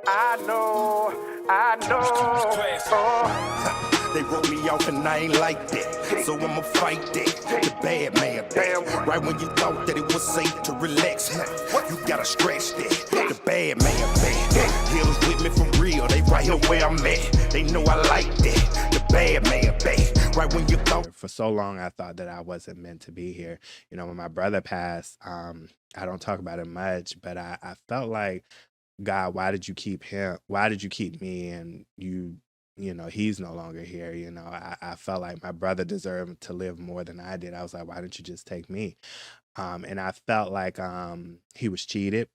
I know. They wrote me off and I ain't like that, so I'ma fight that. The bad man back. Right when you thought that it was safe to relax, you gotta scratch that. The bad man back. Heels with me for real, they right here where I'm at. They know I like that. The bad man back. Right when you thought. For so long, I thought that I wasn't meant to be here. You know, when my brother passed, I don't talk about it much, but I felt like, God, why did you keep him? Why did you keep me? And you know, he's no longer here. You know, I felt like my brother deserved to live more than I did. I was like, why didn't you just take me? And I felt like he was cheated,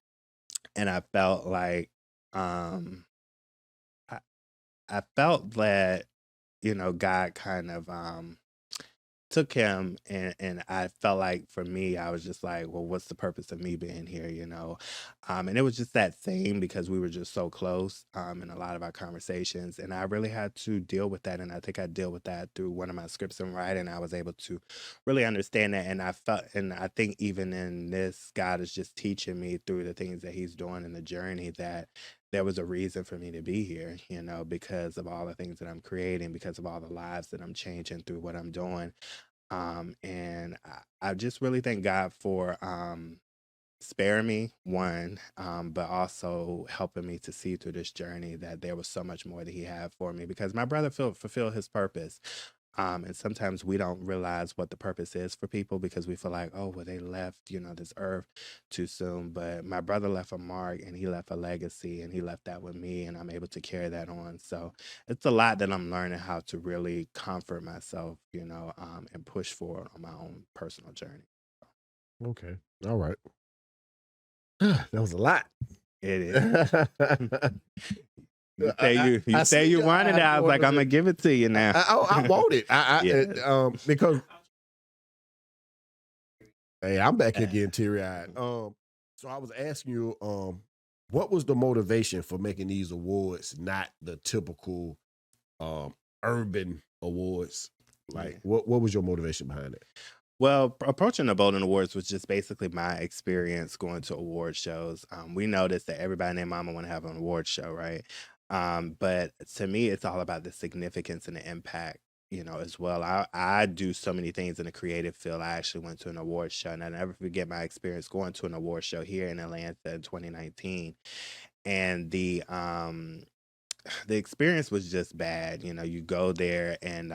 and I felt like I, I felt that, you know, God kind of took him, and I felt like for me, I was just like, well, what's the purpose of me being here, you know? And it was just that thing because we were just so close in a lot of our conversations, and I really had to deal with that. And I think I dealt with that through one of my scripts and writing. I was able to really understand that, and I think even in this, God is just teaching me through the things that He's doing in the journey that there was a reason for me to be here, you know, because of all the things that I'm creating, because of all the lives that I'm changing through what I'm doing. And I just really thank God for sparing me, one, but also helping me to see through this journey that there was so much more that He had for me, because my brother fulfilled his purpose. And sometimes we don't realize what the purpose is for people because we feel like, oh, well, they left, you know, this earth too soon. But my brother left a mark, and he left a legacy, and he left that with me, and I'm able to carry that on. So it's a lot that I'm learning how to really comfort myself, you know, and push forward on my own personal journey. Okay. All right. That was a lot. It is. You say you wanted it. I was like, I'm gonna give it to you now. I want it. Yeah. Because hey, I'm back here getting teary eyed. So I was asking you, what was the motivation for making these awards, not the typical urban awards? Like, what was your motivation behind it? Well, approaching the Bolden Awards was just basically my experience going to award shows. We noticed that everybody and their mama want to have an award show, right? But to me, it's all about the significance and the impact, you know, as well. I do so many things in the creative field. I actually went to an award show, and I never forget my experience going to an award show here in Atlanta in 2019. And the experience was just bad. You know, you go there, and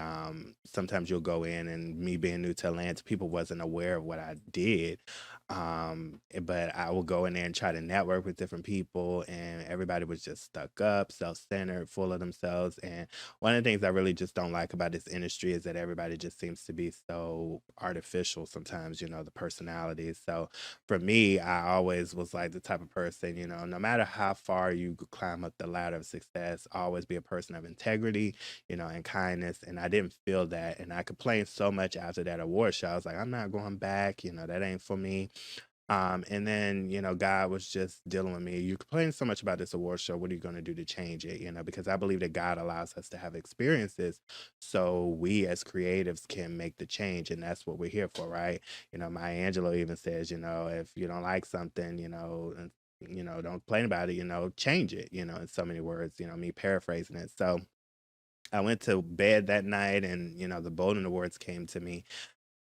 sometimes you'll go in, and me being new to Atlanta, people wasn't aware of what I did. But I will go in there and try to network with different people, and everybody was just stuck up, self-centered, full of themselves. And one of the things I really just don't like about this industry is that everybody just seems to be so artificial sometimes, you know, the personalities. So for me, I always was like the type of person, you know, no matter how far you climb up the ladder of success, always be a person of integrity, you know, and kindness. And I didn't feel that. And I complained so much after that award show. I was like, I'm not going back, you know, that ain't for me. And then, you know, God was just dealing with me. You complain so much about this award show. What are you going to do to change it? You know, because I believe that God allows us to have experiences so we as creatives can make the change. And that's what we're here for, right? You know, Maya Angelou even says, you know, if you don't like something, you know, don't complain about it, you know, change it, you know, in so many words, you know, me paraphrasing it. So I went to bed that night, and, you know, the Bolden Awards came to me.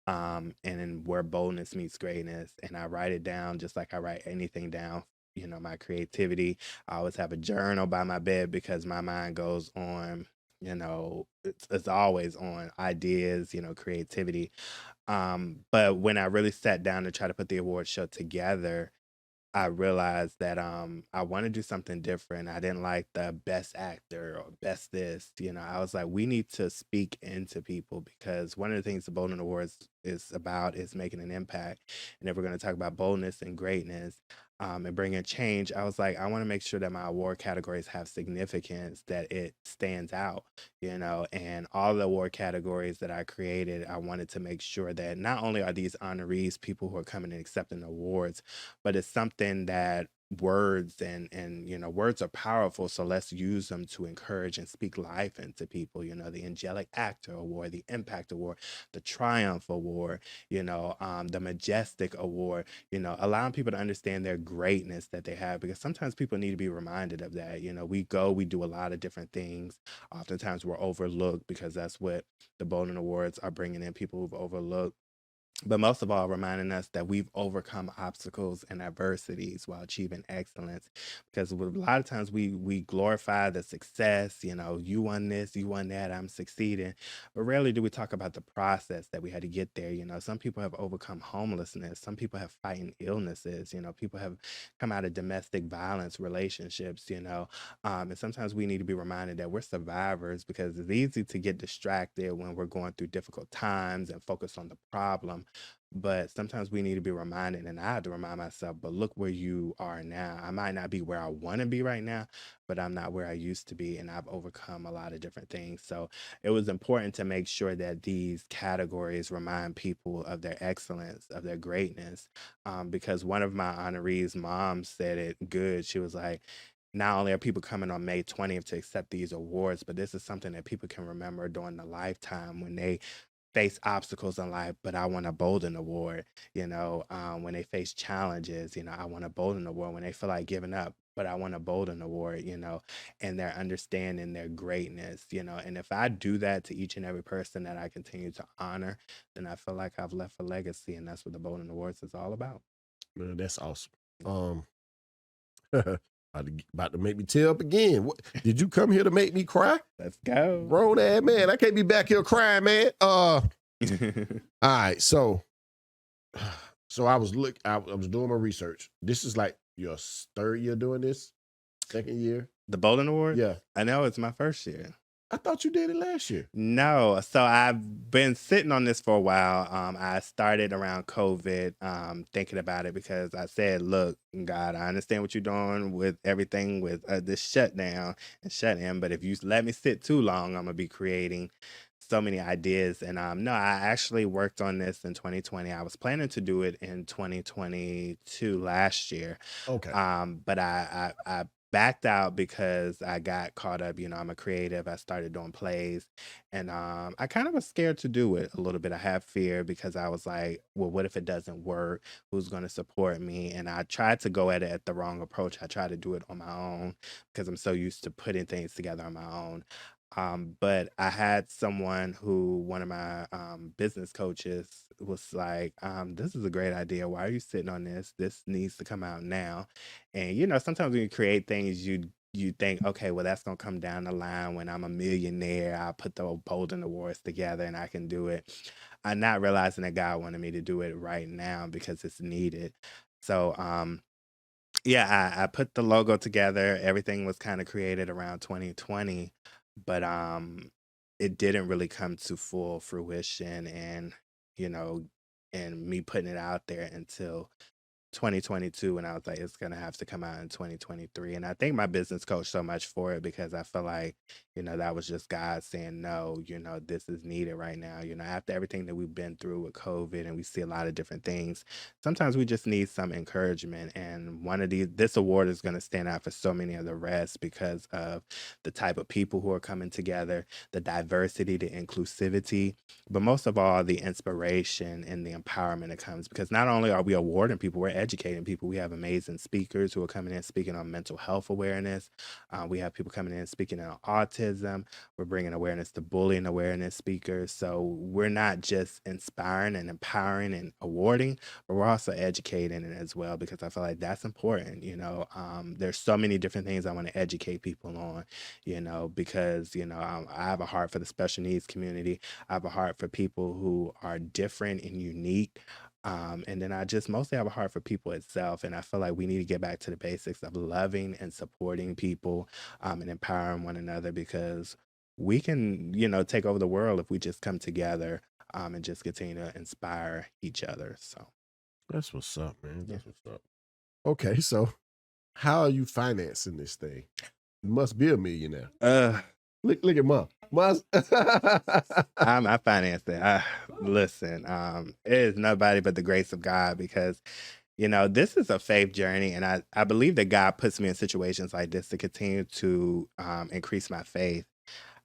And then where boldness meets greatness, and I write it down just like I write anything down, you know, my creativity. I always have a journal by my bed because my mind goes on, you know, it's always on ideas, you know, creativity. But when I really sat down to try to put the award show together, I realized that I want to do something different. I didn't like the best actor or best this, you know. I was like, we need to speak into people, because one of the things the Bolden Awards is about is making an impact. And if we're going to talk about boldness and greatness, and bringing change, I was like, I want to make sure that my award categories have significance, that it stands out, you know. And all the award categories that I created, I wanted to make sure that not only are these honorees people who are coming and accepting awards, but it's something that words and words are powerful, so let's use them to encourage and speak life into people. The Angelic Actor Award, the Impact Award, the Triumph Award, the Majestic Award, allowing people to understand their greatness that they have, because sometimes people need to be reminded of that. We do a lot of different things. Oftentimes we're overlooked, because that's what the Bolden Awards are bringing in, people who've overlooked. But most of all, reminding us that we've overcome obstacles and adversities while achieving excellence. Because a lot of times we glorify the success, you won this, you won that, I'm succeeding. But rarely do we talk about the process that we had to get there. Some people have overcome homelessness. Some people have fighting illnesses. People have come out of domestic violence relationships, and sometimes we need to be reminded that we're survivors, because it's easy to get distracted when we're going through difficult times and focus on the problem. But sometimes we need to be reminded, and I have to remind myself, but look where you are now. I might not be where I want to be right now, but I'm not where I used to be, and I've overcome a lot of different things. So it was important to make sure that these categories remind people of their excellence, of their greatness, because one of my honorees' moms said it good. She was like, not only are people coming on May 20th to accept these awards, but this is something that people can remember during the lifetime when they face obstacles in life. But I want a Bolden Award, when they face challenges, I want a Bolden Award when they feel like giving up, but I want a Bolden Award, and they're understanding their greatness, and if I do that to each and every person that I continue to honor, then I feel like I've left a legacy, and that's what the Bolden Awards is all about. Man, that's awesome. About to make me tear up again. What, did you come here to make me cry? Let's go. Grown ass man, I can't be back here crying, man. All right, so I was doing my research. This is like your third year doing this? Second year? The Bolden Award? Yeah. I know, it's my first year. I thought you did it last year. No, so I've been sitting on this for a while. I started around COVID, thinking about it, because I said, look, God, I understand what you're doing with everything with this shutdown and shut in, but if you let me sit too long, I'm gonna be creating so many ideas. And no, I actually worked on this in 2020. I was planning to do it in 2022 last year. Okay. But I backed out because I got caught up. I'm a creative. I started doing plays, and I kind of was scared to do it a little bit. I have fear, because I was like, well, what if it doesn't work? Who's going to support me? And I tried to go at it at the wrong approach. I tried to do it on my own, because I'm so used to putting things together on my own. But I had one of my business coaches was like, this is a great idea. Why are you sitting on this? This needs to come out now. And sometimes when you create things, you think, okay, well, that's gonna come down the line when I'm a millionaire. I'll put the Bolden Awards together and I can do it. I'm not realizing that God wanted me to do it right now, because it's needed. So yeah, I put the logo together. Everything was kind of created around 2020, but it didn't really come to full fruition, and you know, and me putting it out there until 2022, and I was like, it's gonna have to come out in 2023. And I thank my business coach so much for it, because I feel like, that was just God saying, no, this is needed right now. After everything that we've been through with COVID, and we see a lot of different things, sometimes we just need some encouragement. And this award is gonna stand out for so many of the rest, because of the type of people who are coming together, the diversity, the inclusivity, but most of all, the inspiration and the empowerment that comes, because not only are we awarding people, we're educating people. We have amazing speakers who are coming in speaking on mental health awareness. We have people coming in speaking on autism. We're bringing awareness to bullying awareness speakers. So we're not just inspiring and empowering and awarding, but we're also educating it as well, because I feel like that's important. There's so many different things I want to educate people on, because, I have a heart for the special needs community. I have a heart for people who are different and unique. And then I just mostly have a heart for people itself. And I feel like we need to get back to the basics of loving and supporting people, and empowering one another, because we can, take over the world if we just come together, and just continue to inspire each other. So that's what's up, man. That's what's up. Okay, so how are you financing this thing? You must be a millionaire. Look at Mom. I finance it. Listen, it is nobody but the grace of God, because This is a faith journey, and I believe that God puts me in situations like this to continue to increase my faith.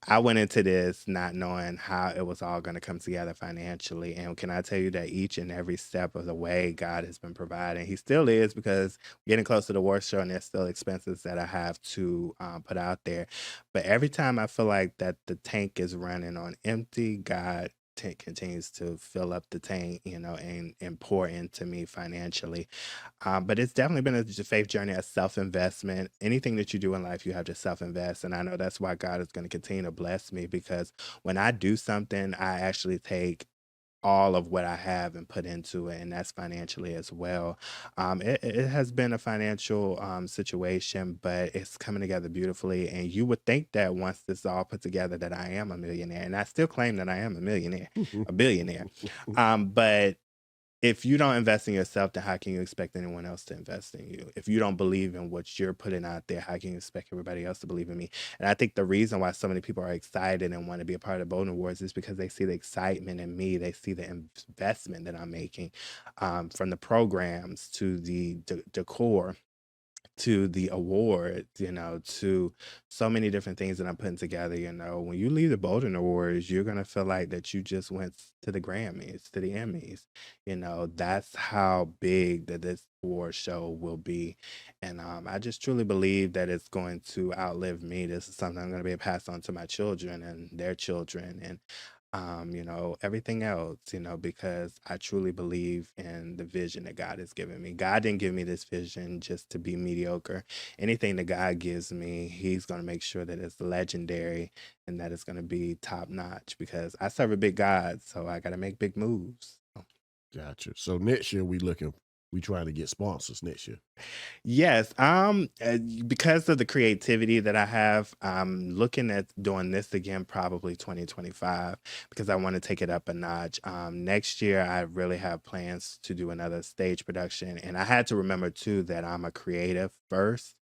I went into this not knowing how it was all going to come together financially. And can I tell you that each and every step of the way, God has been providing. He still is, because getting close to the award show and there's still expenses that I have to put out there. But every time I feel like that the tank is running on empty, God continues to fill up the tank, and pour into me financially. But it's definitely been a faith journey, a self-investment. Anything that you do in life, you have to self-invest. And I know that's why God is going to continue to bless me, because when I do something, I actually take all of what I have and put into it, and that's financially as well. It has been a financial situation, but it's coming together beautifully. And you would think that once this is all put together, that I am a millionaire, and I still claim that I am a millionaire, a billionaire. But if you don't invest in yourself, then how can you expect anyone else to invest in you? If you don't believe in what you're putting out there, how can you expect everybody else to believe in me? And I think the reason why so many people are excited and want to be a part of the Bolden Awards is because they see the excitement in me. They see the investment that I'm making, from the programs to the decor, to the awards, to so many different things that I'm putting together. When you leave the Bolden Awards, you're gonna feel like that you just went to the Grammys, to the Emmys. That's how big that this award show will be. And I just truly believe that it's going to outlive me. This is something I'm gonna be able to pass on to my children and their children, and everything else, because I truly believe in the vision that God has given me. God didn't give me this vision just to be mediocre. Anything that God gives me, He's going to make sure that it's legendary and that it's going to be top notch, because I serve a big God, so I got to make big moves. Gotcha. So next year we trying to get sponsors next year. Yes, because of the creativity that I have, I'm looking at doing this again, probably 2025, because I want to take it up a notch. Next year, I really have plans to do another stage production, and I had to remember too that I'm a creative first.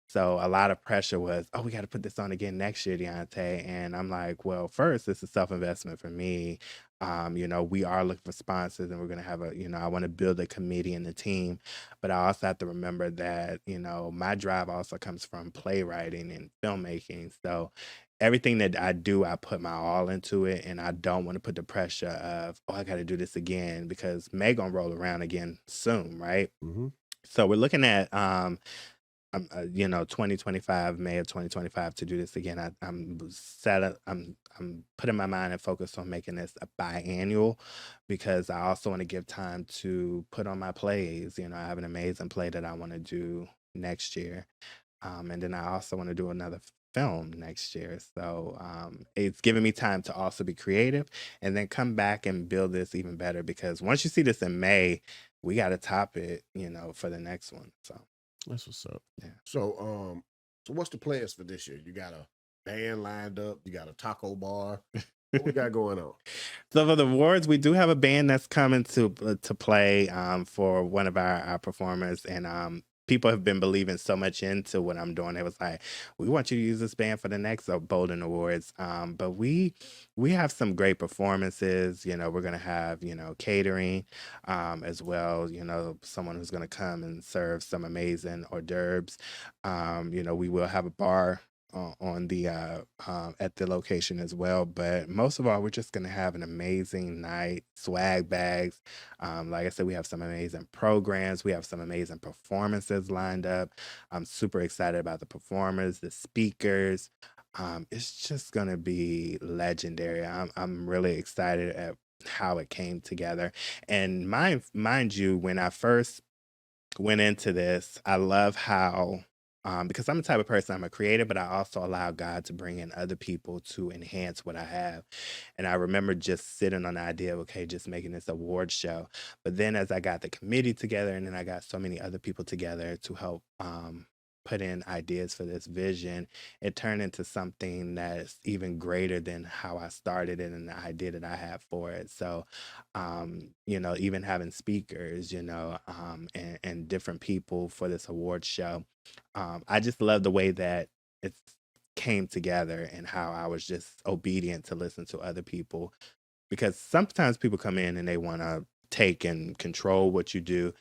So a lot of pressure was, oh, we got to put this on again next year, Deonte. And I'm like, well, first, this is self-investment for me. We are looking for sponsors, and we're going to have I want to build a committee and a team. But I also have to remember that, my drive also comes from playwriting and filmmaking. So everything that I do, I put my all into it, and I don't want to put the pressure of, oh, I got to do this again, because May gonna roll around again soon, right? Mm-hmm. So we're looking at 2025, May of 2025, to do this again. I'm putting my mind and focus on making this a biannual, because I also want to give time to put on my plays. I have an amazing play that I want to do next year. And then I also want to do another film next year. So it's giving me time to also be creative and then come back and build this even better, because once you see this in May, we got to top it, for the next one. So That's what's up. yeah. So what's the plans for this year? You got a band lined up, you got a taco bar. What we got going on? So for the awards, we do have a band that's coming to play for one of our performers, and people have been believing so much into what I'm doing. It was like, we want you to use this band for the next Bolden Awards. But we have some great performances. We're gonna have catering as well. Someone who's gonna come and serve some amazing hors d'oeuvres. We will have a bar on the at the location as well. But most of all, we're just gonna have an amazing night, swag bags. Like I said, we have some amazing programs. We have some amazing performances lined up. I'm super excited about the performers, the speakers. It's just gonna be legendary. I'm really excited at how it came together. And mind you, when I first went into this, I love how, because I'm the type of person, I'm a creator, but I also allow God to bring in other people to enhance what I have. And I remember just sitting on the idea of, okay, just making this award show. But then as I got the committee together, and then I got so many other people together to help put in ideas for this vision, it turned into something that's even greater than how I started it and the idea that I have for it. So, even having speakers, and different people for this award show, I just love the way that it came together and how I was just obedient to listen to other people, because sometimes people come in and they want to take and control what you do.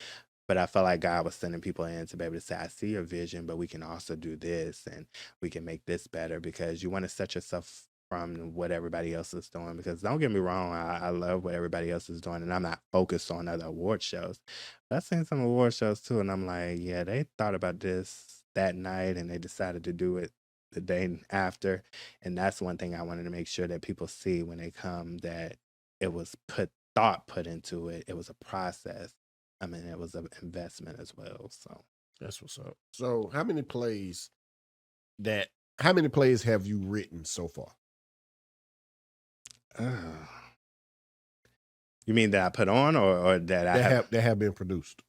But I felt like God was sending people in to be able to say, I see your vision, but we can also do this and we can make this better, because you want to set yourself from what everybody else is doing. Because don't get me wrong, I love what everybody else is doing, and I'm not focused on other award shows. But I've seen some award shows too, and I'm like, yeah, they thought about this that night and they decided to do it the day after. And that's one thing I wanted to make sure that people see when they come, that it was thought put into it. It was a process. I mean, it was an investment as well. So That's what's up. So how many plays have you written so far? You mean that I put on, or that that have been produced?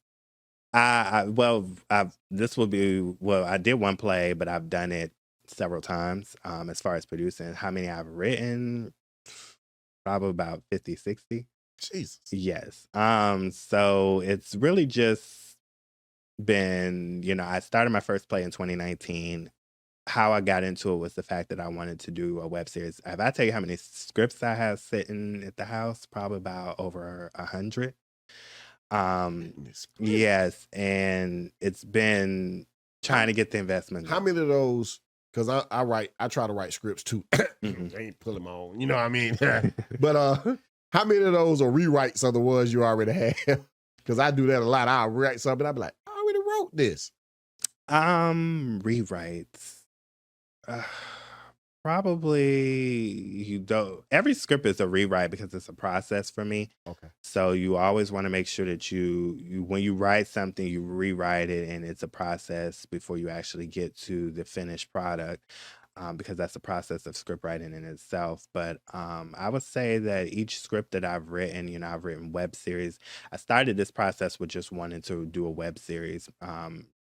This will be, I did one play, but I've done it several times. As far as producing, how many I've written, probably about 50, 60. Jesus. Yes. So it's really just been, I started my first play in 2019. How I got into it was the fact that I wanted to do a web series. If I tell you how many scripts I have sitting at the house, probably about over 100. Yes, and it's been trying to get the investment. How many of those? Because I try to write scripts too. I ain't pulling my own, you know what I mean? But how many of those are rewrites of the ones you already have? Because I do that a lot. I'll write something, I'll be like, I already wrote this. Rewrites. Probably you don't. Every script is a rewrite because it's a process for me. Okay. So you always want to make sure that you when you write something, you rewrite it, and it's a process before you actually get to the finished product. Because that's the process of script writing in itself. But I would say that each script that I've written, I've written web series. I started this process with just wanting to do a web series.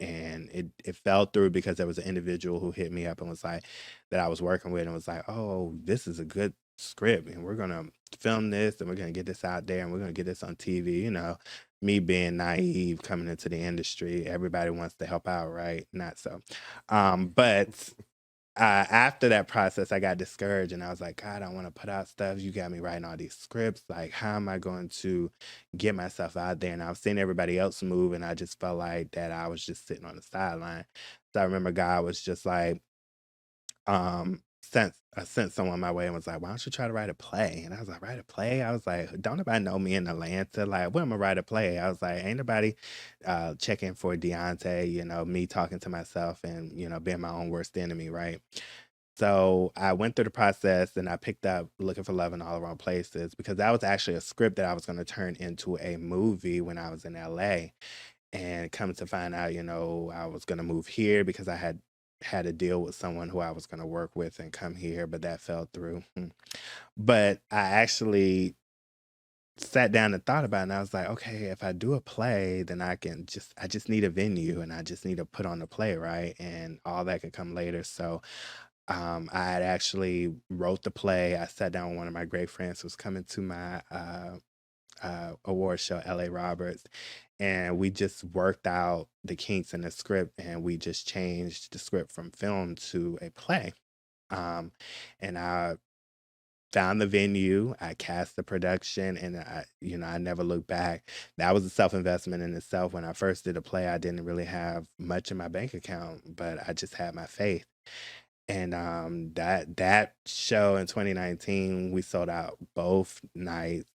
And it fell through because there was an individual who hit me up and was like, that I was working with, and was like, oh, this is a good script, and we're gonna film this, and we're gonna get this out there, and we're gonna get this on TV. Me being naive coming into the industry, everybody wants to help out, right? Not so. But after that process, I got discouraged, and I was like, God, I want to put out stuff. You got me writing all these scripts. Like, how am I going to get myself out there? And I've seen everybody else move, and I just felt like that I was just sitting on the sideline. So I remember God was just like, sent someone my way and was like, why don't you try to write a play? And I was like, write a play? I was like, don't nobody know me in Atlanta. Like, when am I write a play? I was like, ain't nobody checking for Deonte, me talking to myself and, being my own worst enemy, right? So I went through the process, and I picked up Looking for Love in All the Wrong Places, because that was actually a script that I was going to turn into a movie when I was in LA. And come to find out, I was going to move here because I had a deal with someone who I was going to work with and come here, but that fell through. But I actually sat down and thought about it, and I was like, okay, if I do a play, then I just need a venue, and I just need to put on the play, right? And all that can come later. So I had actually wrote the play. I sat down with one of my great friends who was coming to my award show, LA Roberts, and we just worked out the kinks in the script, and we just changed the script from film to a play. And I found the venue, I cast the production, and I never looked back. That was a self-investment in itself. When I first did a play, I didn't really have much in my bank account, but I just had my faith. And that show in 2019, we sold out both nights.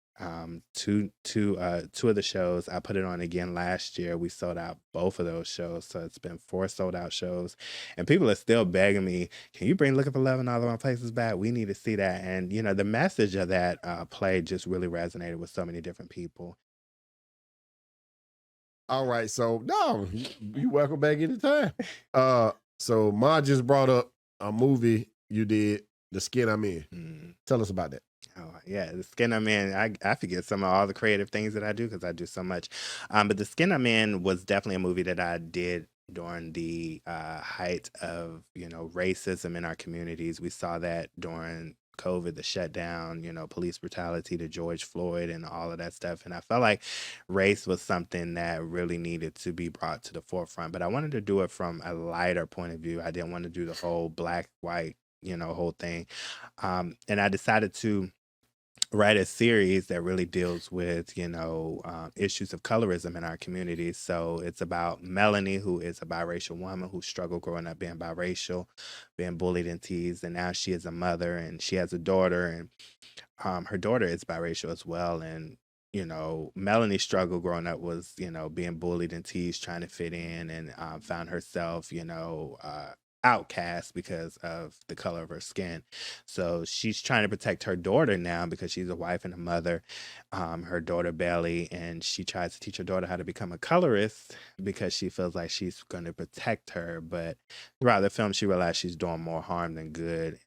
Two of the shows, I put it on again last year. We sold out both of those shows, so it's been 4 sold out shows, and people are still begging me, "Can you bring Looking for Love in All the Wrong Places back? We need to see that." And the message of that play just really resonated with so many different people. All right, so no, you welcome back anytime. So Ma just brought up a movie you did, The Skin I'm In. Tell us about that. Oh, yeah, The Skin I'm In. I forget some of all the creative things that I do because I do so much. But The Skin I'm In was definitely a movie that I did during the height of, racism in our communities. We saw that during COVID, the shutdown, police brutality to George Floyd and all of that stuff. And I felt like race was something that really needed to be brought to the forefront. But I wanted to do it from a lighter point of view. I didn't want to do the whole black, white, whole thing. And I decided to write a series that really deals with, issues of colorism in our community. So it's about Melanie, who is a biracial woman who struggled growing up being biracial, being bullied and teased, and now she is a mother and she has a daughter, and her daughter is biracial as well. And Melanie's struggle growing up was, being bullied and teased, trying to fit in, and found herself, outcast because of the color of her skin. So she's trying to protect her daughter now because she's a wife and a mother, her daughter Belly, and she tries to teach her daughter how to become a colorist because she feels like she's going to protect her. But throughout the film, she realized she's doing more harm than good.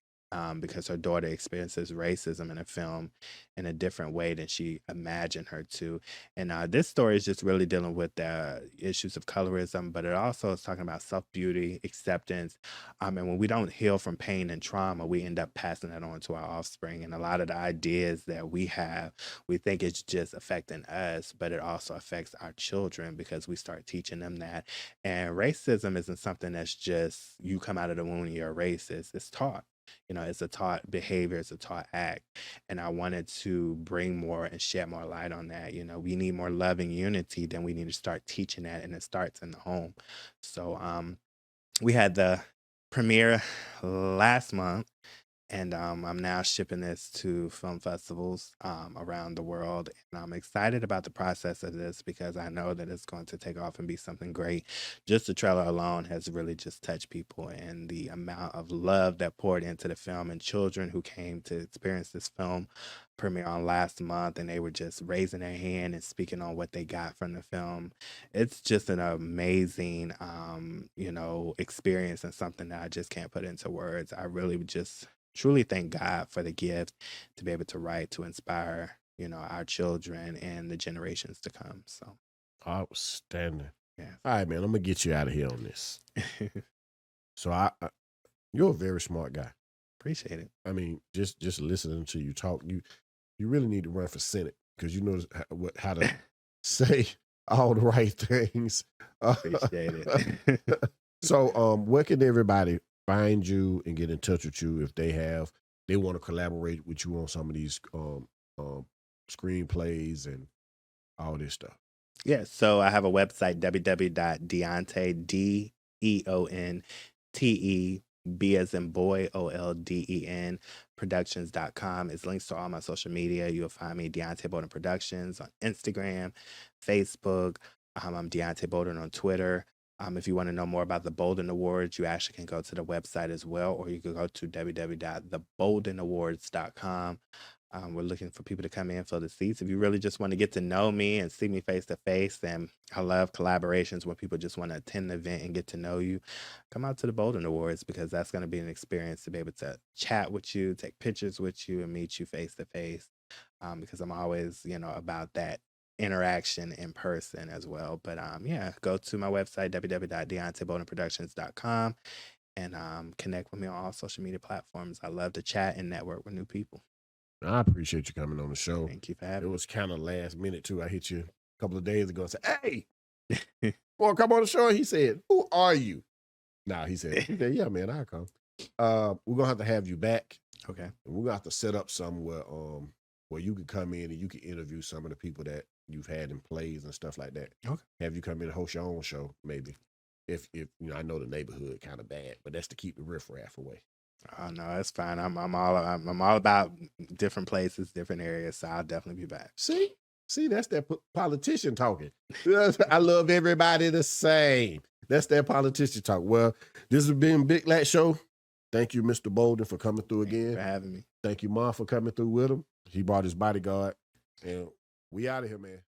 Because her daughter experiences racism in a film in a different way than she imagined her to. And this story is just really dealing with the issues of colorism, but it also is talking about self-beauty, acceptance. And when we don't heal from pain and trauma, we end up passing that on to our offspring. And a lot of the ideas that we have, we think it's just affecting us, but it also affects our children because we start teaching them that. And racism isn't something that's just you come out of the womb and you're a racist. It's taught. It's a taught behavior, it's a taught act. And I wanted to bring more and shed more light on that. We need more love and unity, then we need to start teaching that, and it starts in the home. So we had the premiere last month, and I'm now shipping this to film festivals around the world. And I'm excited about the process of this because I know that it's going to take off and be something great. Just the trailer alone has really just touched people, and the amount of love that poured into the film, and children who came to experience this film premiere on last month, and they were just raising their hand and speaking on what they got from the film. It's just an amazing, experience, and something that I just can't put into words. I really just truly thank God for the gift to be able to write, to inspire, our children and the generations to come. So outstanding. yeah. All right, man, I'm gonna get you out of here on this. So I you're a very smart guy. Appreciate it. I mean, just listening to you talk, you really need to run for Senate because you know how to say all the right things. Appreciate it. So where can everybody find you and get in touch with you if they want to collaborate with you on some of these screenplays and all this stuff? Yeah, so I have a website, www.deonte, DEONTE, B as in boy, OLDEN, productions.com. It's links to all my social media. You'll find me Deonte Bolden Productions on Instagram, Facebook. I'm Deonte Bolden on Twitter. If you want to know more about the Bolden Awards, you actually can go to the website as well, or you can go to www.theboldenawards.com. We're looking for people to come in, fill the seats. If you really just want to get to know me and see me face to face, and I love collaborations when people just want to attend the event and get to know you, come out to the Bolden Awards because that's going to be an experience to be able to chat with you, take pictures with you, and meet you face to face. Because I'm always, about that interaction in person as well. But yeah, go to my website, www.deonteboldenproductions.com, and connect with me on all social media platforms. I love to chat and network with new people. I appreciate you coming on the show. Thank you for having It me. was kind of last minute too. I hit you a couple of days ago and said, "Hey, boy, come on the show." And he said, "Who are you?" Nah, he said, "Yeah, man, I'll come." We're gonna have you back. Okay. And we're gonna have to set up somewhere where you can come in and you can interview some of the people that you've had in plays and stuff like that. Okay. Have you come in and host your own show, maybe. If I know the neighborhood kind of bad, but that's to keep the riffraff away. Oh no, it's fine. I'm all about different places, different areas, so I'll definitely be back. See, that's that politician talking. I love everybody the same. That's that politician talk. Well, this has been Big LAC Show. Thank you, Mr. Bolden, for coming through again. Thank you for having me. Thank you, Ma, for coming through with him. He brought his bodyguard. And we out of here, man.